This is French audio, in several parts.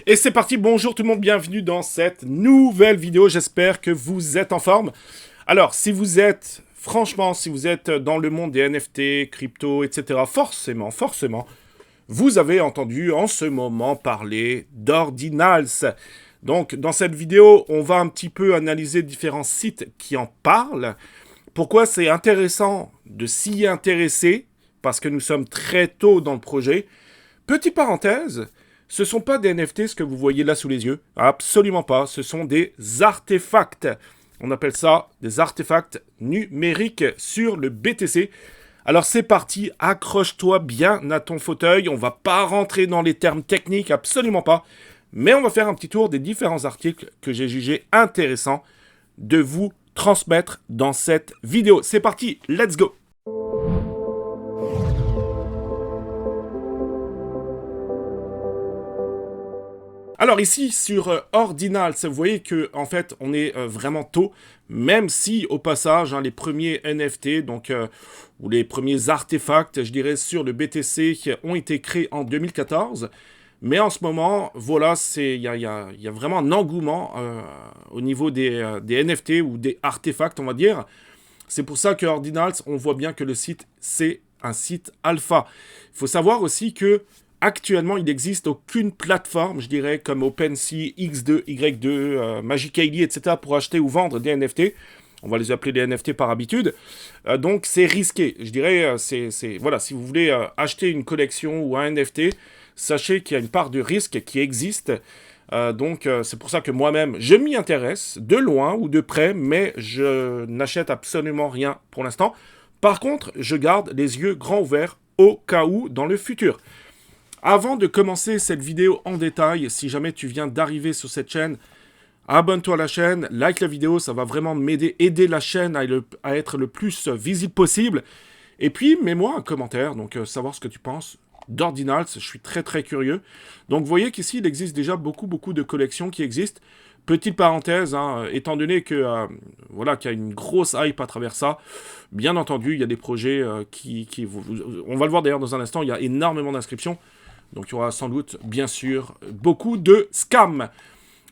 Et c'est parti, bonjour tout le monde, bienvenue dans cette nouvelle vidéo, j'espère que vous êtes en forme. Alors, si vous êtes dans le monde des NFT, crypto, etc., forcément, vous avez entendu en ce moment parler d'Ordinals. Donc, dans cette vidéo, on va un petit peu analyser différents sites qui en parlent. Pourquoi c'est intéressant de s'y intéresser, parce que nous sommes très tôt dans le projet. Petite parenthèse, ce ne sont pas des NFT ce que vous voyez là sous les yeux. Absolument pas. Ce sont des artefacts. On appelle ça des artefacts numériques sur le BTC. Alors c'est parti, accroche-toi bien à ton fauteuil. On va pas rentrer dans les termes techniques, absolument pas. Mais on va faire un petit tour des différents articles que j'ai jugé intéressants de vous transmettre dans cette vidéo. C'est parti, let's go! Alors ici sur Ordinals, vous voyez que en fait on est vraiment tôt, même si au passage les premiers NFT, donc ou les premiers artefacts, je dirais sur le BTC ont été créés en 2014. Mais en ce moment, voilà, il y a vraiment un engouement au niveau des NFT ou des artefacts, on va dire. C'est pour ça que Ordinals, on voit bien que le site, c'est un site alpha. Il faut savoir aussi que actuellement, il n'existe aucune plateforme, je dirais, comme OpenSea, X2, Y2, Magic.ly, etc., pour acheter ou vendre des NFT. On va les appeler des NFT par habitude. Donc, c'est risqué. Je dirais, voilà, si vous voulez acheter une collection ou un NFT, sachez qu'il y a une part de risque qui existe. Donc, c'est pour ça que moi-même, je m'y intéresse, de loin ou de près, mais je n'achète absolument rien pour l'instant. Par contre, je garde les yeux grands ouverts au cas où dans le futur. Avant de commencer cette vidéo en détail, si jamais tu viens d'arriver sur cette chaîne, abonne-toi à la chaîne, like la vidéo, ça va vraiment m'aider, aider la chaîne à être le plus visible possible. Et puis, mets-moi un commentaire, donc savoir ce que tu penses d'Ordinals, je suis très très curieux. Donc vous voyez qu'ici, il existe déjà beaucoup de collections qui existent. Petite parenthèse, étant donné que voilà, qu'il y a une grosse hype à travers ça, bien entendu, il y a des projets on va le voir d'ailleurs dans un instant, il y a énormément d'inscriptions. Donc il y aura sans doute, bien sûr, beaucoup de scams.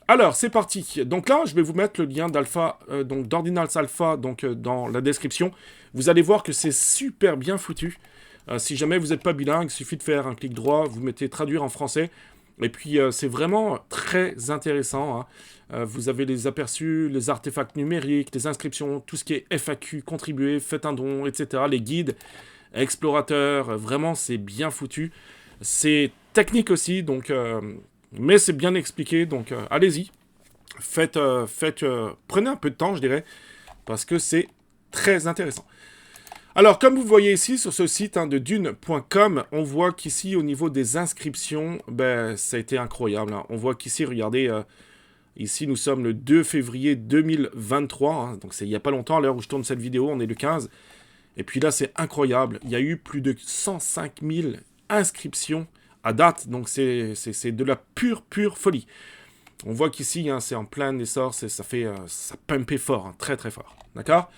Alors, c'est parti. Donc là, je vais vous mettre le lien d'Ordinals Alpha dans la description. Vous allez voir que c'est super bien foutu. Si jamais vous n'êtes pas bilingue, il suffit de faire un clic droit, vous mettez traduire en français. Et puis, c'est vraiment très intéressant. Vous avez les aperçus, les artefacts numériques, les inscriptions, tout ce qui est FAQ, contribuer, faites un don, etc. Les guides, explorateurs, vraiment, c'est bien foutu. C'est technique aussi, mais c'est bien expliqué, donc allez-y. Prenez un peu de temps, je dirais, parce que c'est très intéressant. Alors, comme vous voyez ici, sur ce site de dune.com, on voit qu'ici, au niveau des inscriptions, ça a été incroyable. On voit qu'ici, regardez, ici, nous sommes le 2 février 2023, donc c'est il n'y a pas longtemps, à l'heure où je tourne cette vidéo, on est le 15. Et puis là, c'est incroyable. Il y a eu plus de 105 000 inscriptions à date, donc c'est de la pure folie. On voit qu'ici, c'est en plein essor, ça pumpait fort, très très fort, d'accord?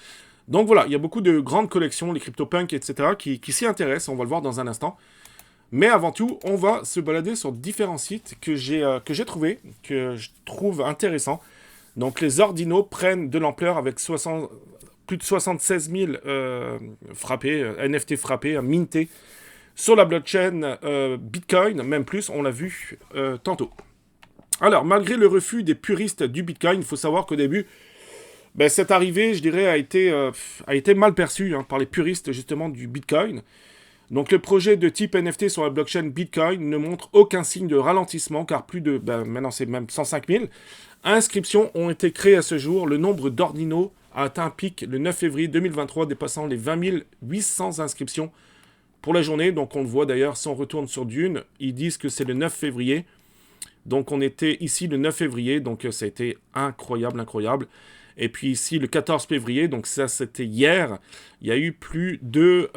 Donc voilà, il y a beaucoup de grandes collections, les CryptoPunks, etc., qui s'y intéressent, on va le voir dans un instant. Mais avant tout, on va se balader sur différents sites que j'ai trouvés, que je trouve intéressants. Donc les ordinaux prennent de l'ampleur avec plus de 76 000 NFT frappés, mintés, sur la blockchain Bitcoin, même plus, on l'a vu tantôt. Alors, malgré le refus des puristes du Bitcoin, il faut savoir qu'au début, cette arrivée, je dirais, a été mal perçue par les puristes, justement, du Bitcoin. Donc, le projet de type NFT sur la blockchain Bitcoin ne montre aucun signe de ralentissement, car maintenant c'est même 105 000 inscriptions ont été créées à ce jour. Le nombre d'ordinaux a atteint un pic le 9 février 2023, dépassant les 20 800 inscriptions pour la journée. Donc on le voit d'ailleurs, si on retourne sur Dune, ils disent que c'est le 9 février. Donc on était ici le 9 février, donc ça a été incroyable. Et puis ici le 14 février, donc ça c'était hier, il y a eu plus de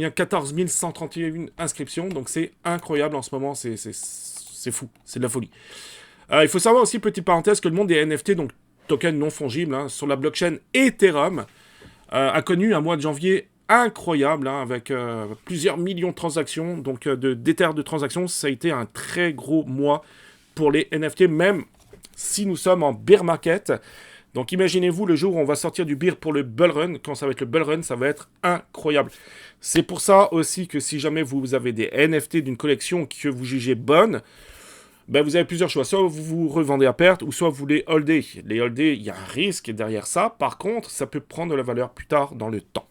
14 131 inscriptions. Donc c'est incroyable en ce moment, c'est fou, c'est de la folie. Il faut savoir aussi, petite parenthèse, que le monde des NFT, donc tokens non fongibles, sur la blockchain Ethereum, a connu un mois de janvier incroyable, avec plusieurs millions de transactions, donc d'Ether de transactions. Ça a été un très gros mois pour les NFT, même si nous sommes en bear market. Donc imaginez-vous le jour où on va sortir du bear pour le bull run. Quand ça va être le bull run, ça va être incroyable. C'est pour ça aussi que si jamais vous avez des NFT d'une collection que vous jugez bonne, ben vous avez plusieurs choix. Soit vous vous revendez à perte, ou soit vous les holdez. Les holdez, il y a un risque derrière ça. Par contre, ça peut prendre de la valeur plus tard dans le temps.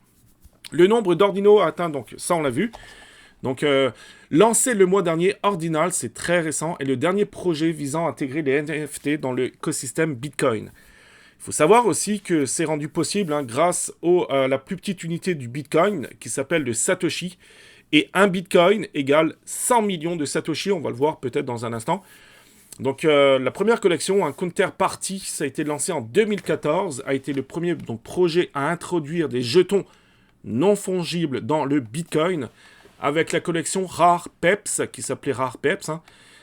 Le nombre d'ordinaux atteint, donc ça on l'a vu. Donc, lancé le mois dernier, Ordinals, c'est très récent, est le dernier projet visant à intégrer les NFT dans l'écosystème Bitcoin. Il faut savoir aussi que c'est rendu possible grâce à la plus petite unité du Bitcoin, qui s'appelle le Satoshi, et un Bitcoin égale 100 millions de Satoshi, on va le voir peut-être dans un instant. Donc, la première collection, un Counterparty, ça a été lancé en 2014, a été le premier projet à introduire des jetons non fongibles dans le Bitcoin, avec la collection Rare Peps, qui s'appelait Rare Peps,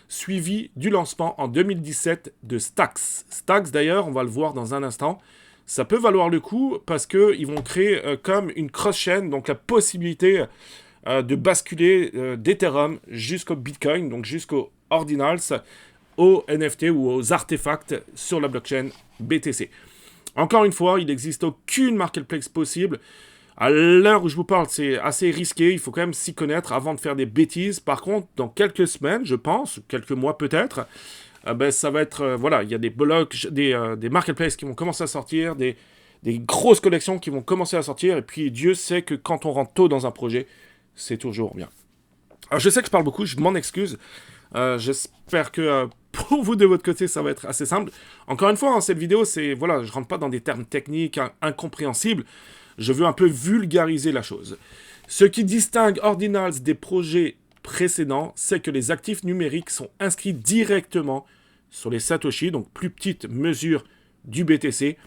suivi du lancement en 2017 de Stacks. Stacks, d'ailleurs, on va le voir dans un instant, ça peut valoir le coup parce qu'ils vont créer comme une cross-chain, donc la possibilité de basculer d'Ethereum jusqu'au Bitcoin, donc jusqu'au Ordinals, aux NFT ou aux artefacts sur la blockchain BTC. Encore une fois, il n'existe aucune marketplace possible. À l'heure où je vous parle, c'est assez risqué, il faut quand même s'y connaître avant de faire des bêtises. Par contre, dans quelques semaines, je pense, quelques mois peut-être, ça va être, il y a des blocs, des marketplaces qui vont commencer à sortir, des grosses collections qui vont commencer à sortir, et puis Dieu sait que quand on rentre tôt dans un projet, c'est toujours bien. Alors je sais que je parle beaucoup, je m'en excuse, j'espère que pour vous de votre côté, ça va être assez simple. Encore une fois, cette vidéo, je rentre pas dans des termes techniques incompréhensibles. Je veux un peu vulgariser la chose. Ce qui distingue Ordinals des projets précédents, c'est que les actifs numériques sont inscrits directement sur les Satoshi, donc plus petite mesure du BTC.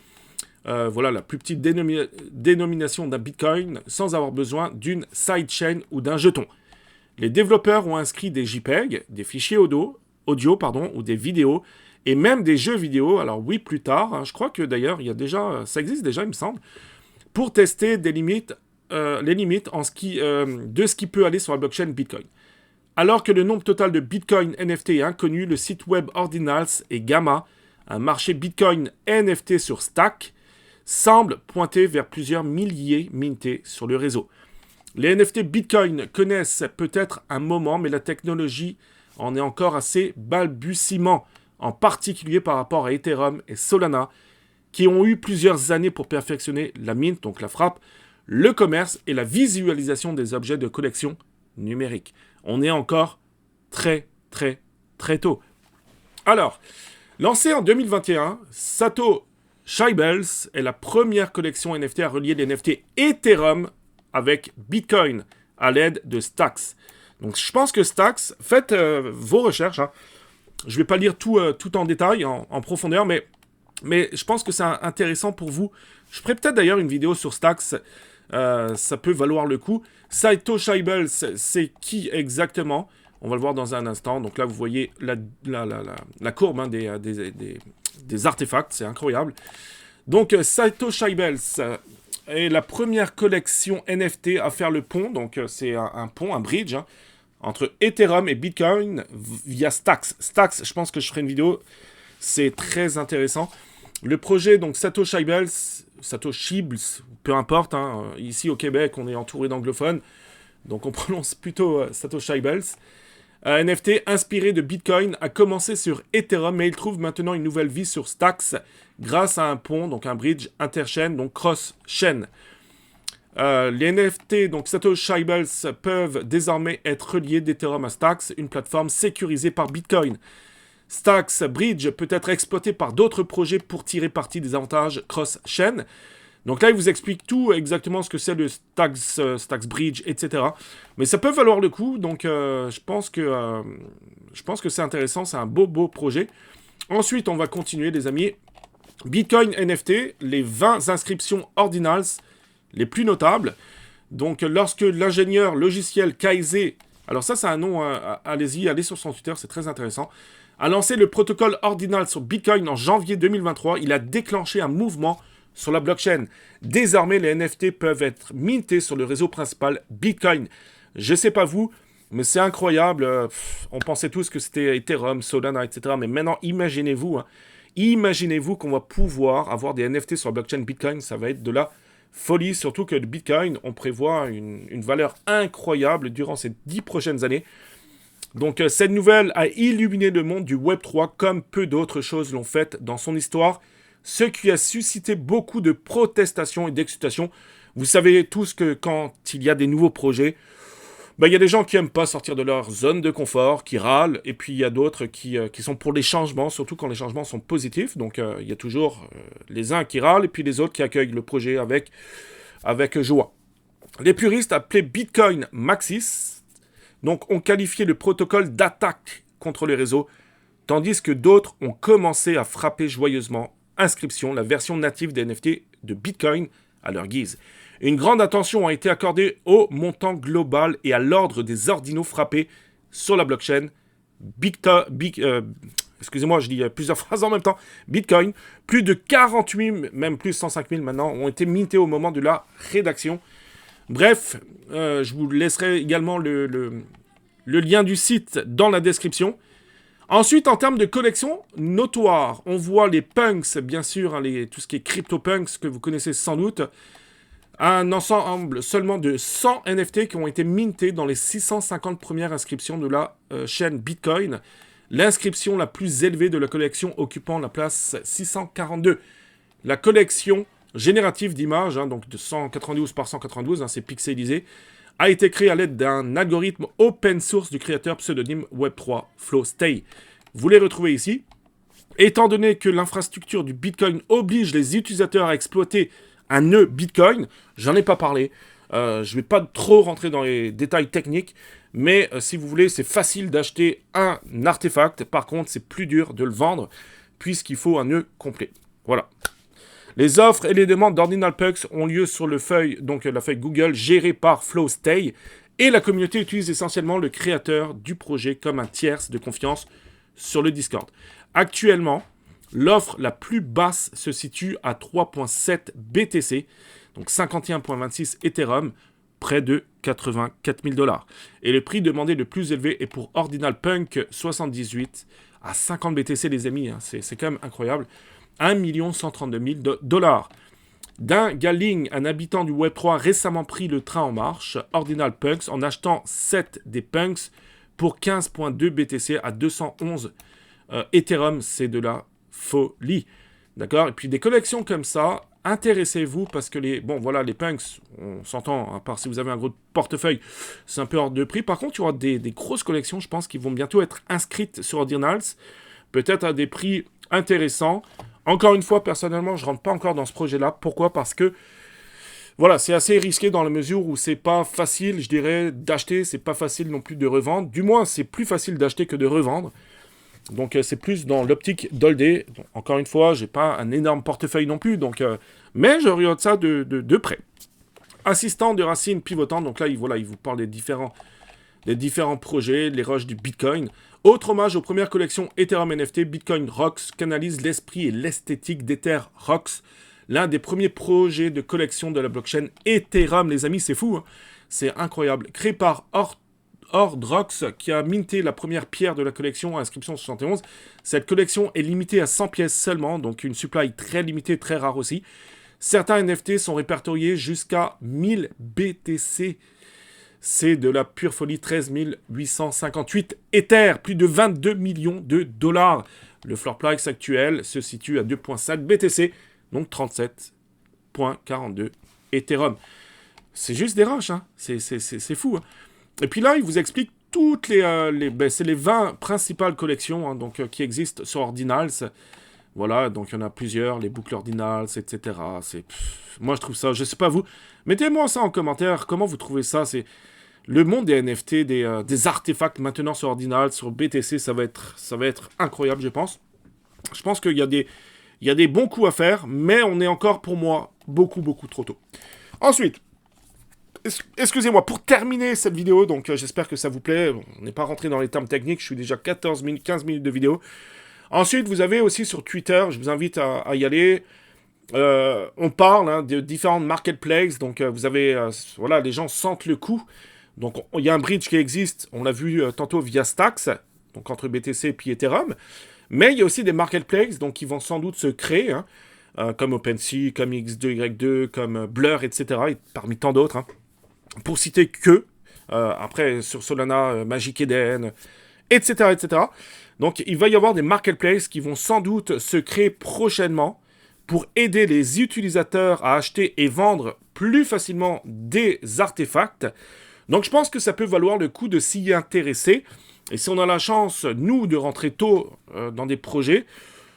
La plus petite dénomination d'un Bitcoin sans avoir besoin d'une sidechain ou d'un jeton. Les développeurs ont inscrit des JPEG, des fichiers audio ou des vidéos, et même des jeux vidéo. Alors oui, plus tard, je crois que d'ailleurs, ça existe déjà, il me semble, pour tester les limites de ce qui peut aller sur la blockchain Bitcoin. Alors que le nombre total de Bitcoin NFT est inconnu, le site web Ordinals et Gamma, un marché Bitcoin NFT sur Stack, semble pointer vers plusieurs milliers mintés sur le réseau. Les NFT Bitcoin connaissent peut-être un moment, mais la technologie en est encore assez balbutiement, en particulier par rapport à Ethereum et Solana, qui ont eu plusieurs années pour perfectionner la mint, donc la frappe, le commerce et la visualisation des objets de collection numérique. On est encore très, très, très tôt. Alors, lancé en 2021, Satoshibels est la première collection NFT à relier les NFT Ethereum avec Bitcoin à l'aide de Stacks. Donc, je pense que Stacks, faites vos recherches. Je ne vais pas lire tout en détail, en profondeur, mais je pense que c'est intéressant pour vous. Je ferai peut-être d'ailleurs une vidéo sur Stacks. Ça peut valoir le coup. Satoshibels, c'est qui exactement? On va le voir dans un instant. Donc là, vous voyez la courbe des artefacts. C'est incroyable. Donc, Satoshibels est la première collection NFT à faire le pont. Donc, c'est un pont, un bridge, entre Ethereum et Bitcoin via Stacks. Stacks, je pense que je ferai une vidéo. C'est très intéressant. Le projet, donc Satoshibels, peu importe, ici au Québec, on est entouré d'anglophones, donc on prononce plutôt Satoshibels. NFT inspiré de Bitcoin a commencé sur Ethereum, mais il trouve maintenant une nouvelle vie sur Stacks grâce à un pont, donc un bridge interchain, donc cross-chain. Les NFT, donc Satoshibels, peuvent désormais être reliés d'Ethereum à Stacks, une plateforme sécurisée par Bitcoin. Stacks Bridge peut être exploité par d'autres projets pour tirer parti des avantages cross-chain. Donc là, il vous explique tout exactement ce que c'est le Stacks Bridge, etc. Mais ça peut valoir le coup, donc je pense que c'est intéressant, c'est un beau projet. Ensuite, on va continuer, les amis. Bitcoin NFT, les 20 inscriptions Ordinals les plus notables. Donc, lorsque l'ingénieur logiciel Kaiser, alors ça, c'est un nom, allez sur son Twitter, c'est très intéressant, a lancé le protocole Ordinals sur Bitcoin en janvier 2023, il a déclenché un mouvement sur la blockchain. Désormais, les NFT peuvent être mintés sur le réseau principal Bitcoin. Je sais pas vous, Mais c'est incroyable. On pensait tous que c'était Ethereum, Solana, etc. Mais maintenant, imaginez-vous, hein, imaginez-vous qu'on va pouvoir avoir des NFT sur la blockchain Bitcoin. Ça va être de la folie. Surtout que le Bitcoin, on prévoit une valeur incroyable durant ces 10 prochaines années. Donc cette nouvelle a illuminé le monde du Web3 comme peu d'autres choses l'ont fait dans son histoire, ce qui a suscité beaucoup de protestations et d'excitation. Vous savez tous que quand il y a des nouveaux projets, il y a des gens qui n'aiment pas sortir de leur zone de confort, qui râlent, et puis il y a d'autres qui sont pour les changements, surtout quand les changements sont positifs. Donc il y a toujours les uns qui râlent, et puis les autres qui accueillent le projet avec joie. Les puristes appelaient Bitcoin Maxis, donc ont qualifié le protocole d'attaque contre les réseaux, tandis que d'autres ont commencé à frapper joyeusement inscription, la version native des NFT de Bitcoin à leur guise. Une grande attention a été accordée au montant global et à l'ordre des ordinaux frappés sur la blockchain. Excusez-moi, je dis plusieurs phrases en même temps. Bitcoin, plus de 48 000, même plus de 105 000 maintenant, ont été mintés au moment de la rédaction. Bref, je vous laisserai également le lien du site dans la description. Ensuite, en termes de collection notoire, on voit les punks, bien sûr, hein, tout ce qui est CryptoPunks, que vous connaissez sans doute. Un ensemble seulement de 100 NFT qui ont été mintés dans les 650 premières inscriptions de la chaîne Bitcoin. L'inscription la plus élevée de la collection occupant la place 642. La collection générative d'images, hein, donc de 192 par 192, hein, c'est pixelisé, a été créée à l'aide d'un algorithme open source du créateur pseudonyme Web3 FlowStay. Vous les retrouvez ici. Étant donné que l'infrastructure du Bitcoin oblige les utilisateurs à exploiter un nœud Bitcoin, j'en ai pas parlé. Je ne vais pas trop rentrer dans les détails techniques, mais si vous voulez, c'est facile d'acheter un artefact. Par contre, c'est plus dur de le vendre, puisqu'il faut un nœud complet. Voilà. Les offres et les demandes d'Ordinal Punks ont lieu sur la feuille Google gérée par FlowStay, et la communauté utilise essentiellement le créateur du projet comme un tierce de confiance sur le Discord. Actuellement, l'offre la plus basse se situe à 3.7 BTC, donc 51.26 Ethereum, près de 84 000 $. Et le prix demandé le plus élevé est pour Ordinal Punk 78 à 50 BTC, les amis, hein, c'est quand même incroyable. 1 132 000 $. D'un Galing, un habitant du Web3, récemment pris le train en marche, Ordinal Punks, en achetant 7 des Punks pour 15.2 BTC à 211 Ethereum, c'est de la folie. D'accord? Et puis des collections comme ça, intéressez-vous parce que les Punks, on s'entend, à part si vous avez un gros portefeuille, c'est un peu hors de prix. Par contre, il y aura des grosses collections, je pense, qui vont bientôt être inscrites sur Ordinals, peut-être à des prix intéressants. Encore une fois, personnellement, je ne rentre pas encore dans ce projet-là. Pourquoi? Parce que, voilà, c'est assez risqué dans la mesure où c'est pas facile, je dirais, d'acheter, c'est pas facile non plus de revendre. Du moins, c'est plus facile d'acheter que de revendre. Donc, c'est plus dans l'optique d'holder. Encore une fois, j'ai pas un énorme portefeuille non plus, mais je regarde ça de près. Assistant de racines pivotantes, donc là, il vous parle des différents projets, les rushs du Bitcoin. Autre hommage aux premières collections Ethereum NFT, Bitcoin Rocks canalise l'esprit et l'esthétique d'Ether Rocks, l'un des premiers projets de collection de la blockchain Ethereum, les amis, c'est fou, hein, c'est incroyable. Créé par Ordrox, qui a minté la première pierre de la collection à inscription 71. Cette collection est limitée à 100 pièces seulement, donc une supply très limitée, très rare aussi. Certains NFT sont répertoriés jusqu'à 1000 BTC. C'est de la pure folie, 13 858 Ether, plus de 22 millions de $. Le floor price actuel se situe à 2.5 BTC, donc 37.42 Ethereum. C'est juste des rushs, hein. C'est fou. Hein. Et puis là, il vous explique toutes c'est les 20 principales collections hein, qui existent sur Ordinals. Voilà, donc il y en a plusieurs, les boucles Ordinals, etc. Moi, je trouve ça, je sais pas vous, mettez-moi ça en commentaire, comment vous trouvez ça? C'est le monde des NFT, des artefacts maintenant sur Ordinals, sur BTC, ça va être incroyable, je pense. Je pense qu'il y a des bons coups à faire, mais on est encore, pour moi, beaucoup trop tôt. Ensuite, excusez-moi, pour terminer cette vidéo, donc j'espère que ça vous plaît, on n'est pas rentré dans les termes techniques, je suis déjà 15 minutes de vidéo. Ensuite, vous avez aussi sur Twitter, je vous invite à y aller, on parle de différentes marketplaces, donc vous avez, les gens sentent le coup Donc il y a un bridge qui existe, on l'a vu tantôt via Stacks, donc entre BTC et Ethereum. Mais il y a aussi des marketplaces donc, qui vont sans doute se créer, hein, comme OpenSea, comme X2Y2, comme Blur, etc. Et parmi tant d'autres. Hein, pour citer que, après sur Solana, Magic Eden, etc., etc. Donc il va y avoir des marketplaces qui vont sans doute se créer prochainement pour aider les utilisateurs à acheter et vendre plus facilement des artefacts. Donc je pense que ça peut valoir le coup de s'y intéresser. Et si on a la chance, nous, de rentrer tôt dans des projets,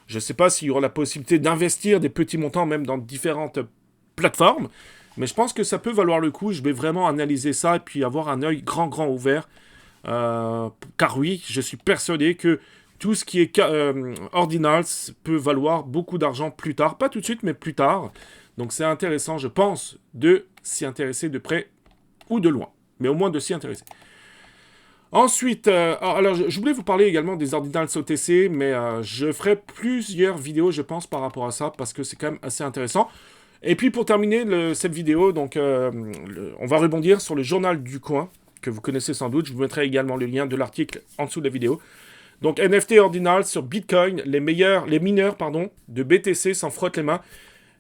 je ne sais pas s'il y aura la possibilité d'investir des petits montants même dans différentes plateformes, mais je pense que ça peut valoir le coup. Je vais vraiment analyser ça et puis avoir un œil grand ouvert. Car oui, je suis persuadé que tout ce qui est Ordinals peut valoir beaucoup d'argent plus tard. Pas tout de suite, mais plus tard. Donc c'est intéressant, je pense, de s'y intéresser de près ou de loin. Mais au moins de s'y intéresser. Ensuite, alors je voulais vous parler également des Ordinals OTC, mais je ferai plusieurs vidéos, je pense, par rapport à ça, parce que c'est quand même assez intéressant. Et puis pour terminer cette vidéo, donc, on va rebondir sur le journal du coin, que vous connaissez sans doute. Je vous mettrai également le lien de l'article en dessous de la vidéo. Donc NFT Ordinals sur Bitcoin, les mineurs de BTC s'en frottent les mains.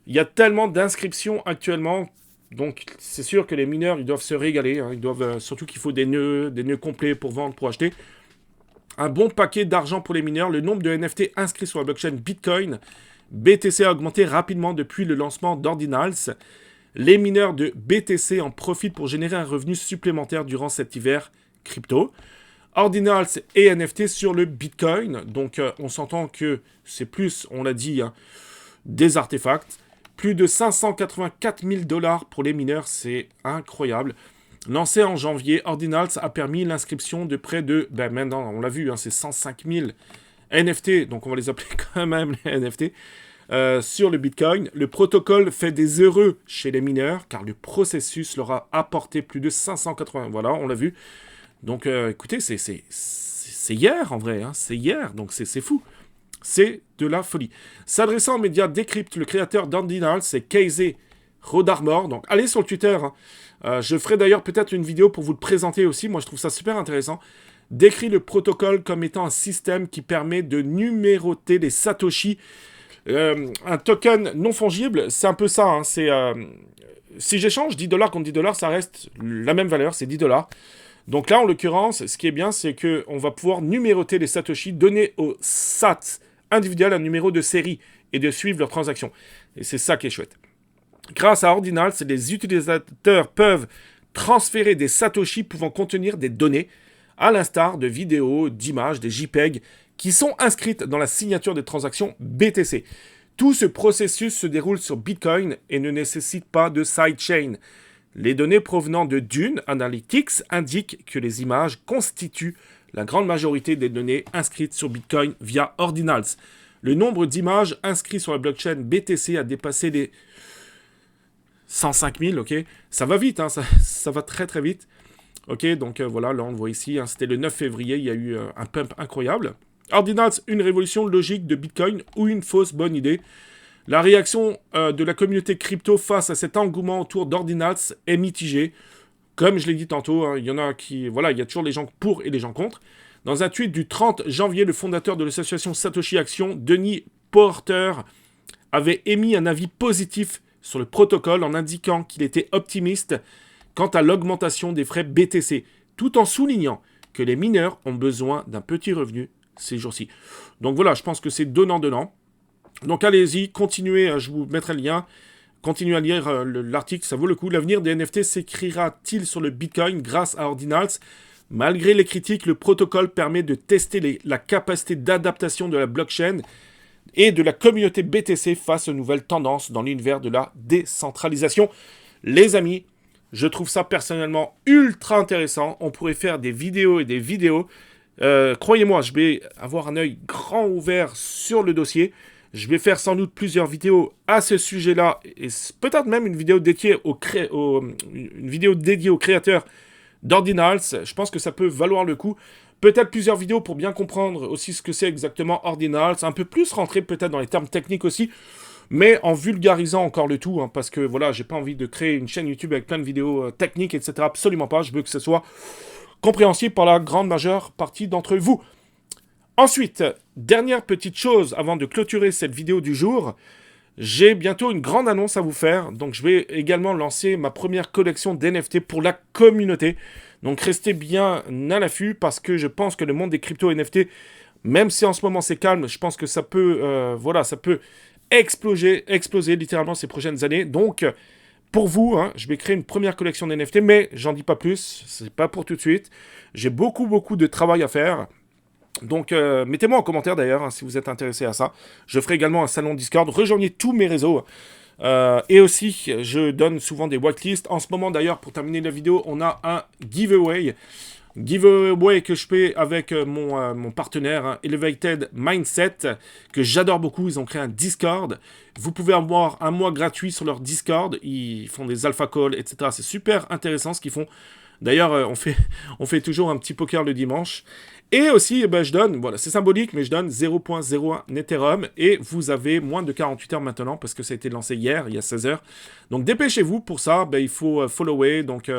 Il y a tellement d'inscriptions actuellement. Donc, c'est sûr que les mineurs, ils doivent se régaler. Hein. Ils doivent, surtout qu'il faut des nœuds complets pour vendre, pour acheter. Un bon paquet d'argent pour les mineurs. Le nombre de NFT inscrits sur la blockchain Bitcoin, BTC a augmenté rapidement depuis le lancement d'Ordinals. Les mineurs de BTC en profitent pour générer un revenu supplémentaire durant cet hiver crypto. Ordinals et NFT sur le Bitcoin. Donc, on s'entend que c'est plus, on l'a dit, hein, des artefacts. Plus de 584 000 $ pour les mineurs, c'est incroyable. Lancé en janvier, Ordinals a permis l'inscription de près de... Ben maintenant, on l'a vu, hein, c'est 105 000 NFT, donc on va les appeler quand même les NFT, sur le Bitcoin. Le protocole fait des heureux chez les mineurs, car le processus leur a apporté plus de 580... Voilà, on l'a vu. Donc, écoutez, c'est hier, en vrai, hein, c'est hier, donc c'est fou. C'est de la folie. S'adressant aux médias Decrypt, le créateur d'Ordinals, c'est Casey Rodarmor. Donc, allez sur le Twitter. Hein. Je ferai d'ailleurs peut-être une vidéo pour vous le présenter aussi. Moi, je trouve ça super intéressant. Décrit le protocole comme étant un système qui permet de numéroter les Satoshi. Un token non fongible, c'est un peu ça. Hein. Si j'échange 10 $ contre 10 $, ça reste la même valeur, c'est 10 $. Donc là, en l'occurrence, ce qui est bien, c'est qu'on va pouvoir numéroter les Satoshi, donner aux SAT individuels un numéro de série et de suivre leurs transactions. Et c'est ça qui est chouette. Grâce à Ordinals, les utilisateurs peuvent transférer des Satoshi pouvant contenir des données, à l'instar de vidéos, d'images, des JPEG, qui sont inscrites dans la signature des transactions BTC. Tout ce processus se déroule sur Bitcoin et ne nécessite pas de sidechain. Les données provenant de Dune Analytics indiquent que les images constituent la grande majorité des données inscrites sur Bitcoin via Ordinals. Le nombre d'images inscrites sur la blockchain BTC a dépassé les 105 000, ok. Ça va vite, hein, ça va très très vite. Ok, donc voilà, là on le voit ici, hein, c'était le 9 février, il y a eu un pump incroyable. Ordinals, une révolution logique de Bitcoin ou une fausse bonne idée? La réaction de la communauté crypto face à cet engouement autour d'Ordinals est mitigée. Comme je l'ai dit tantôt, hein, il y en a qui... Voilà, il y a toujours les gens pour et les gens contre. Dans un tweet du 30 janvier, le fondateur de l'association Satoshi Action, Denis Porter, avait émis un avis positif sur le protocole en indiquant qu'il était optimiste quant à l'augmentation des frais BTC, tout en soulignant que les mineurs ont besoin d'un petit revenu ces jours-ci. Donc voilà, je pense que c'est donnant-donnant. Donc allez-y, continuez, je vous mettrai le lien. Continuez à lire l'article, ça vaut le coup. L'avenir des NFT s'écrira-t-il sur le Bitcoin grâce à Ordinals? Malgré les critiques, le protocole permet de tester la capacité d'adaptation de la blockchain et de la communauté BTC face aux nouvelles tendances dans l'univers de la décentralisation. Les amis, je trouve ça personnellement ultra intéressant. On pourrait faire des vidéos et des vidéos. Croyez-moi, je vais avoir un œil grand ouvert sur le dossier. Je vais faire sans doute plusieurs vidéos à ce sujet-là, et peut-être même une vidéo dédiée aux créateurs d'Ordinals. Je pense que ça peut valoir le coup. Peut-être plusieurs vidéos pour bien comprendre aussi ce que c'est exactement Ordinals, un peu plus rentrer peut-être dans les termes techniques aussi. mais en vulgarisant encore le tout, hein, parce que voilà, j'ai pas envie de créer une chaîne YouTube avec plein de vidéos techniques, etc. Absolument pas, je veux que ce soit compréhensible par la grande majeure partie d'entre vous. Ensuite, dernière petite chose avant de clôturer cette vidéo du jour, j'ai bientôt une grande annonce à vous faire, donc je vais également lancer ma première collection d'NFT pour la communauté. Donc restez bien à l'affût parce que je pense que le monde des crypto NFT, même si en ce moment c'est calme, je pense que ça peut, voilà, ça peut exploser littéralement ces prochaines années. Donc pour vous, hein, je vais créer une première collection d'NFT, mais j'en dis pas plus, c'est pas pour tout de suite. J'ai beaucoup de travail à faire. Donc, mettez-moi en commentaire d'ailleurs, hein, si vous êtes intéressé à ça. Je ferai également un salon Discord. Rejoignez tous mes réseaux. Et aussi, je donne souvent des whitelists. En ce moment d'ailleurs, pour terminer la vidéo, on a un giveaway. Giveaway que je fais avec mon partenaire, hein, Elevated Mindset, que j'adore beaucoup. Ils ont créé un Discord. Vous pouvez avoir un mois gratuit sur leur Discord. Ils font des alpha calls, etc. C'est super intéressant ce qu'ils font. D'ailleurs, on fait toujours un petit poker le dimanche. Et aussi, je donne, voilà, c'est symbolique, mais je donne 0.01 Ethereum. Et vous avez moins de 48 heures maintenant, parce que ça a été lancé hier, il y a 16 heures. Donc dépêchez-vous, pour ça, il faut follower, donc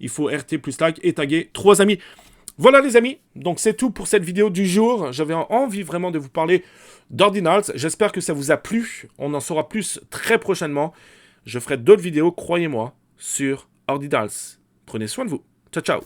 il faut RT plus like et taguer 3 amis. Voilà les amis, donc c'est tout pour cette vidéo du jour. J'avais envie vraiment de vous parler d'Ordinals. J'espère que ça vous a plu. On en saura plus très prochainement. Je ferai d'autres vidéos, croyez-moi, sur Ordinals. Prenez soin de vous. Ciao, ciao.